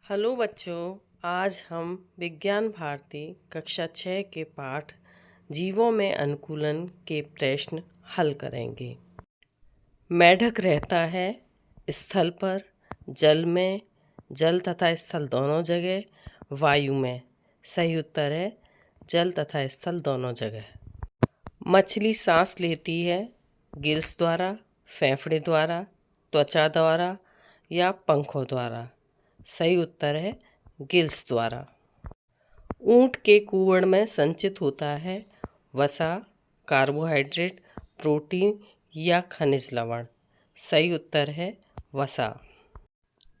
Hello बच्चों, आज हम विज्ञान भारती कक्षा 6 के पाठ जीवों में अनुकूलन के प्रश्न हल करेंगे। मेढक रहता है स्थल पर, जल में, जल तथा स्थल दोनों जगह, वायु में। सही उत्तर है जल तथा स्थल दोनों जगह। मछली सांस लेती है गिल्स द्वारा, फेफड़े द्वारा, त्वचा द्वारा या पंखों द्वारा। सही उत्तर है गिल्स द्वारा। ऊंट के कूवड़ में संचित होता है वसा, कार्बोहाइड्रेट, प्रोटीन या खनिज लवण। सही उत्तर है वसा।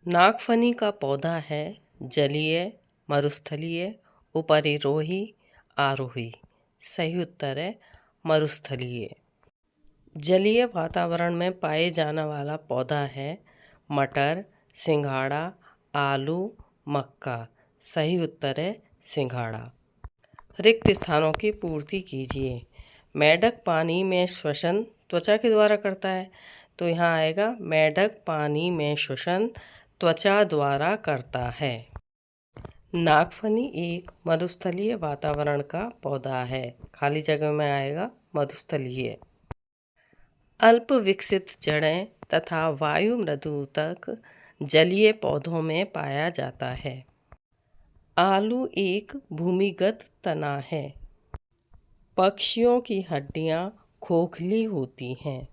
नागफनी का पौधा है जलीय, मरुस्थलीय, उपरिरोही, आरोही। सही उत्तर है मरुस्थलीय। जलीय वातावरण में पाए जाने वाला पौधा है मटर, सिंघाड़ा, आलू, मक्का। सही उत्तर है सिंघाड़ा। रिक्त स्थानों की पूर्ति कीजिए। मेढक पानी में श्वसन त्वचा के द्वारा करता है, तो यहाँ आएगा मेढक पानी में श्वसन त्वचा द्वारा करता है। नागफनी एक मरुस्थलीय वातावरण का पौधा है, खाली जगह में आएगा मरुस्थलीय। अल्प विकसित जड़ें तथा वायु मृदुतक जलीय पौधों में पाया जाता है। आलू एक भूमिगत तना है। पक्षियों की हड्डियां खोखली होती हैं।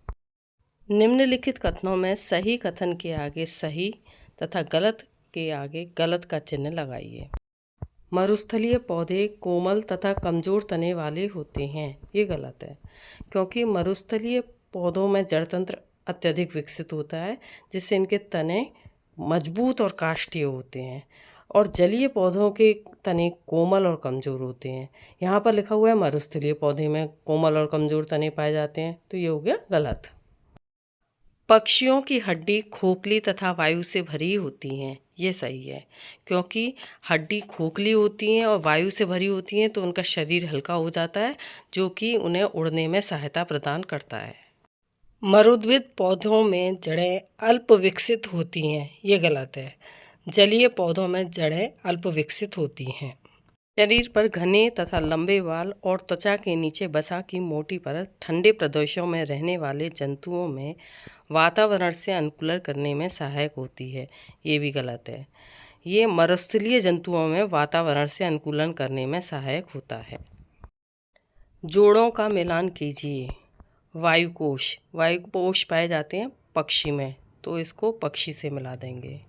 निम्नलिखित कथनों में सही कथन के आगे सही तथा गलत के आगे गलत का चिन्ह लगाइए। मरुस्थलीय पौधे कोमल तथा कमजोर तने वाले होते हैं। ये गलत है, क्योंकि मरुस्थलीय पौधों में जड़ तंत्र अत्यधिक विकसित होता है, जिससे इनके तने मजबूत और काष्ठीय होते हैं, और जलीय पौधों के तने कोमल और कमज़ोर होते हैं। यहाँ पर लिखा हुआ है मरुस्थलीय पौधे में कोमल और कमज़ोर तने पाए जाते हैं, तो ये हो गया गलत। पक्षियों की हड्डी खोखली तथा वायु से भरी होती हैं। ये सही है, क्योंकि हड्डी खोखली होती हैं और वायु से भरी होती हैं, तो उनका शरीर हल्का हो जाता है, जो कि उन्हें उड़ने में सहायता प्रदान करता है। मरुद्भिद पौधों में जड़ें अल्प विकसित होती हैं। ये गलत है। जलीय पौधों में जड़ें अल्प विकसित होती हैं। शरीर पर घने तथा लंबे बाल और त्वचा के नीचे वसा की मोटी परत ठंडे प्रदेशों में रहने वाले जंतुओं में वातावरण से अनुकूलन करने में सहायक होती है। ये भी गलत है। ये मरुस्थलीय जंतुओं में वातावरण से अनुकूलन करने में सहायक होता है। जोड़ों का मिलान कीजिए। वायुकोश पाए जाते हैं पक्षी में, तो इसको पक्षी से मिला देंगे।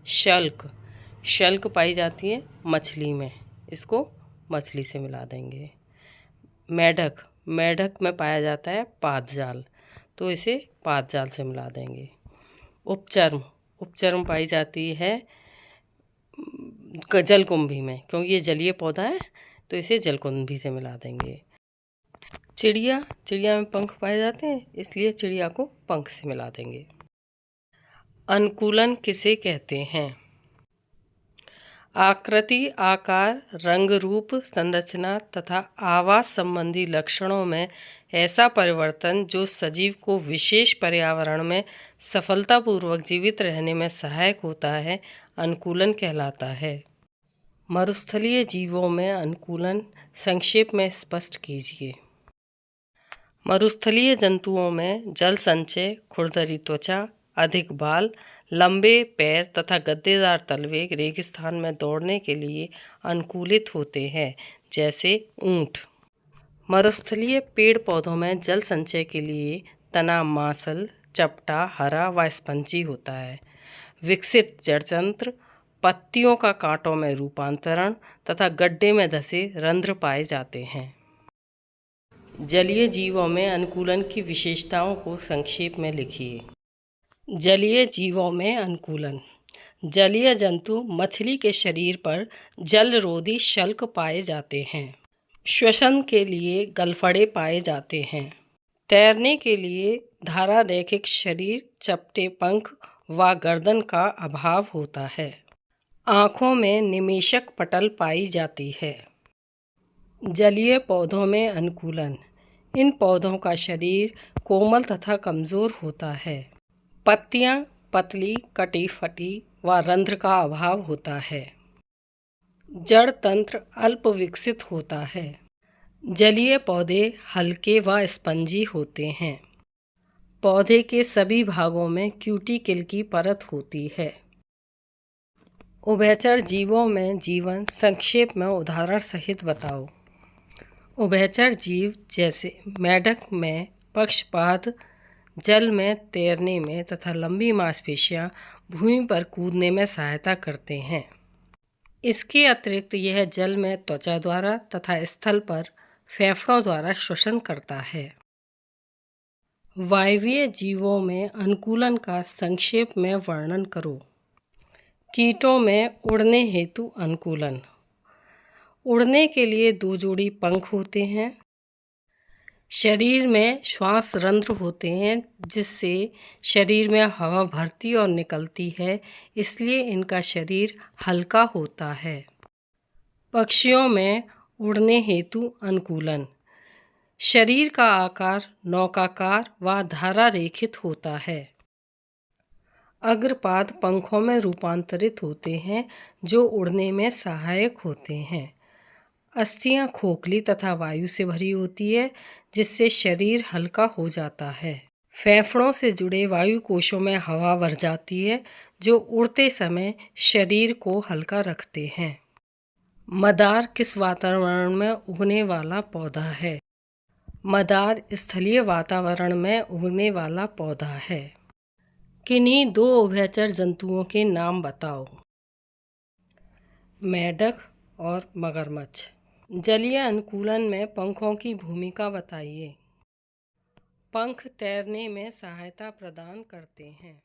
शल्क पाई जाती है मछली में, इसको मछली से मिला देंगे। मेढक में पाया जाता है पादजाल, तो इसे पादजाल से मिला देंगे। उपचर्म पाई जाती है जलकुंभी में, क्योंकि ये जलीय पौधा है, तो इसे जलकुंभी से मिला देंगे। चिड़िया में पंख पाए जाते हैं, इसलिए चिड़िया को पंख से मिला देंगे। अनुकूलन किसे कहते हैं? आकृति, आकार, रंग, रूप, संरचना तथा आवास संबंधी लक्षणों में ऐसा परिवर्तन जो सजीव को विशेष पर्यावरण में सफलतापूर्वक जीवित रहने में सहायक होता है, अनुकूलन कहलाता है। मरुस्थलीय जीवों में अनुकूलन संक्षेप में स्पष्ट कीजिए। मरुस्थलीय जंतुओं में जल संचय, खुरदरी त्वचा, अधिक बाल, लंबे पैर तथा गद्देदार तलवे रेगिस्तान में दौड़ने के लिए अनुकूलित होते हैं, जैसे ऊंट। मरुस्थलीय पेड़ पौधों में जल संचय के लिए तना मांसल, चपटा, हरा व स्पंजी होता है। विकसित जड़तंत्र, पत्तियों का कांटों में रूपांतरण तथा गड्ढे में धसे रंध्र पाए जाते हैं। जलीय जीवों में अनुकूलन की विशेषताओं को संक्षेप में लिखिए। जलीय जीवों में अनुकूलन। जलीय जंतु मछली के शरीर पर जलरोधी शल्क पाए जाते हैं। श्वसन के लिए गलफड़े पाए जाते हैं। तैरने के लिए धारारेखिक शरीर, चपटे पंख व गर्दन का अभाव होता है। आँखों में निमेषक पटल पाई जाती है। जलीय पौधों में अनुकूलन। इन पौधों का शरीर कोमल तथा कमज़ोर होता है। पत्तियाँ पतली, कटी फटी व रंध्र का अभाव होता है। जड़ तंत्र अल्प विकसित होता है। जलीय पौधे हल्के व स्पंजी होते हैं। पौधे के सभी भागों में क्यूटिकल की परत होती है। उभयचर जीवों में जीवन संक्षेप में उदाहरण सहित बताओ। उभयचर जीव जैसे मेढक में पक्षपात, जल में तैरने में तथा लंबी मांसपेशियां भूमि पर कूदने में सहायता करते हैं। इसके अतिरिक्त यह जल में त्वचा द्वारा तथा स्थल पर फेफड़ों द्वारा श्वसन करता है। वायवीय जीवों में अनुकूलन का संक्षेप में वर्णन करो। कीटों में उड़ने हेतु अनुकूलन। उड़ने के लिए 2 जोड़ी पंख होते हैं। शरीर में श्वास रंध्र होते हैं जिससे शरीर में हवा भरती और निकलती है, इसलिए इनका शरीर हल्का होता है। पक्षियों में उड़ने हेतु अनुकूलन। शरीर का आकार नौकाकार व धारा रेखित होता है। अग्रपाद पंखों में रूपांतरित होते हैं जो उड़ने में सहायक होते हैं। अस्थियां खोखली तथा वायु से भरी होती है जिससे शरीर हल्का हो जाता है। फेफड़ों से जुड़े वायु कोशों में हवा भर जाती है जो उड़ते समय शरीर को हल्का रखते हैं। मदार किस वातावरण में उगने वाला पौधा है? मदार स्थलीय वातावरण में उगने वाला पौधा है। किन्हीं 2 उभयचर जंतुओं के नाम बताओ। मेढक और मगरमच्छ। जलीय अनुकूलन में पंखों की भूमिका बताइए। पंख तैरने में सहायता प्रदान करते हैं।